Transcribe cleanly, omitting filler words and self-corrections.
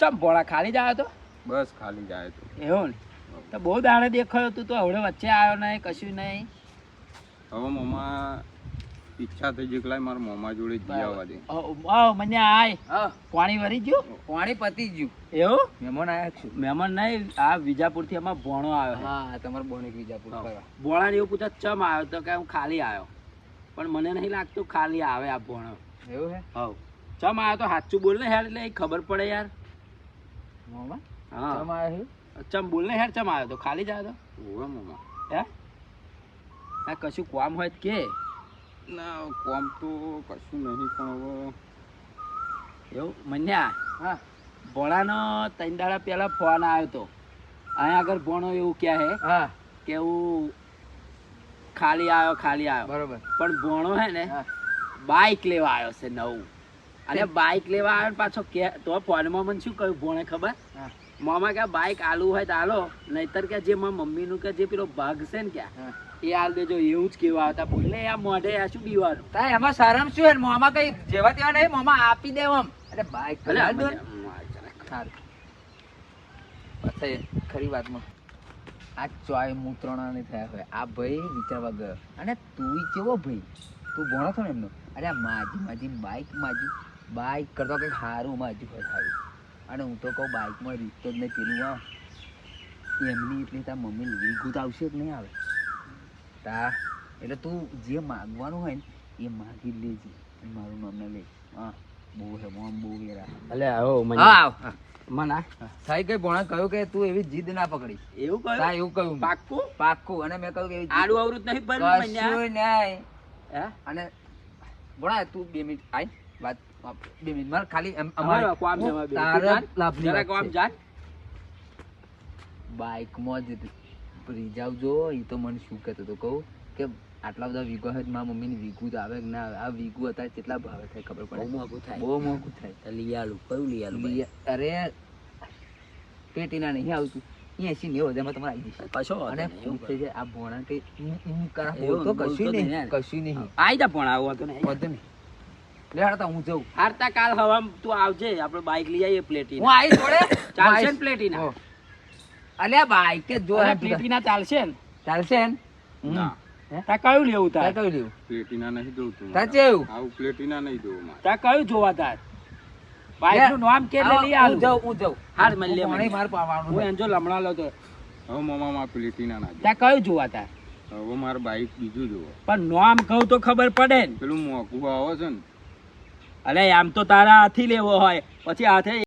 ચમ ભોળા ખાલી જાય તો બસ ખાલી જાય તો એવું ને તો બહુ દાડે દેખાયો તું તો હવડે વચ્ચે આવ્યો નહીં કશું નહીં. હવે મોમાં ઈચ્છા થઈ જેટલા મારા મોમાં જોડે જઈ આવવા દે. મને આય પાણી વરી ગયું પાણી પતી ગયું. એવું મહેમાન આયા છું. મહેમાન નહીં આ વિજાપુર થી અમાર ભોણો આવ્યો છે. હા તમારે બોણી વિજાપુર કરવા. ભોળા એવું પૂછા ચમ આવ્યો તો કે હું ખાલી આવ્યો પણ મને નહીં લાગતું ખાલી આવે આ ભોણો. એવું હે? હવ ચમ આવ્યો તો સાચું બોલ ને યાર એટલે ખબર પડે યાર. મોમાં હા ચમ આયા છે? ચમ બોલ ને યાર ચમ આવ્યો તો ખાલી જ આવ્યો હોવે મોમાં તો હે આ કશું કામ હોય તો કે ના કોમ તો કશું નહીં પણ હવે એવું મન્યા હા ભોળાનો 3 દાડા પહેલા ફોન આવ્યો તો અહીંયા આગળ ભોણો એવું કહે હે હા કે હું ખાલી આવ્યો બરોબર. પણ ભોણો હે ને હા બાઈક લેવા આવ્યો છે નવું અને બાઈક લેવા આવ્યો ને પાછો કે તો ફોનમાં મને શું કહ્યું ભોણે ખબર હા મામા કે બાઈક આલુ હોય તો આલો નહીતર કે જે મારા મમ્મીનું કે જે પેલો ભાગ છે ને ક્યાં હા એ હાલ દેજો એવું જ કેવા આવતા બોલે આ મોઢે આ શું પીવાનું તાય એમાં સારામાં શું હે મોમાં કઈ જેવા તેવા નહીં મોમાં આપી દેવ આમ એટલે બાઈક કરાવી દો ને. સારું પછી ખરી વાતમાં આ ચોય મૂત્રણા નહીં થયા હોય આ ભાઈ વિચારવા ગયો અને તું કેવો ભાઈ તું ભણો છો ને એમનો અરે આ માજી બાઈક કરતો કંઈક સારું માજી હોય થાય અને હું તો કહું બાઈકમાં રીતો જ નહીં પેલું આ એમની એટલી તાર મમ્મી વિગુત આવશે જ નહીં આવે તા એટલે તું જે માગવાનું હોય ને એ માગી લેજે મારું નામ ને લે હા બહુ હે મોમ બહુ વેરા અલે આવો મના થઈ ગઈ ભણા કહ્યું કે તું એવી જીદ ના પકડી એવું તા કહ્યું એવું કહ્યું મેં. પાક્કું પાક્કું અને મેં કહ્યું કે એવી આડું અવરું નહીં ભર્યું કશું મન્યા નહીં હે અને ભણા તું 2 મિનિટ આય વાત 2 મિનિટ માર ખાલી અમારે કોમ છે મારે બે. તારા લાભની જરા વાત કોમ છે. જાન બાઈકમાં જ રીજાવ જો એ તો મને શું કહેતો તો કહું કે આટલા બધા વીઘો હોય તો મારા મમ્મીની વીઘું જ આવે કે ના આવે આ વીઘું અત્યારે કેટલા ભાવે થાય ખબર પડે બહુ મોંઘું થાય બહુ મોંઘું થાય તો લઈ આલું કયું લઈ આલું ભાઈ? અરે પેટીના નહીં આવતું 80-90 તમારે આવી જશે કશો અને વાંધો નહીં, એવું પૂછે છે આ ભોણા કે કરા એવું બોલતો બોલતો કશું નહીં નહીં ને. કશું નહીં આઈ જા પણ આવું હતું ને વધુ નહીં લે હાડતા હું જઉં હારતા કાલ હવા તું આવજે આપણે બાઈક લઈ આવીએ હું પ્લેટિના આવીશ જોડે ચાલશે ને પ્લેટિના હો. અલ્યા બાઈક જ જો અરે પ્લેટિના ચાલશે ને ચાલશે ને ના તા કયું લેવું તાર તાર કયું લેવું પ્લેટિના નહીં જોતું તાર ચેવું આવું પ્લેટિના નહીં જોવું મારે તા કયું જોવા તાર બાઈક નું નામ કે લઈ હું આલું જાઉં હાર મળી લે પાણી માર પાવાનું હું એન્જો લમણા લો તો હવે મોમાં માં પ્લેટિના ના તા કયું જોવા તાર જોવું. હવે મારે બાઈક બીજું જોવો પણ નામ કહું તો ખબર પડે ને પેલું મોકું આવે છે ને અલે આમ તો તારા હાથી લેવો હોય પછી હાથે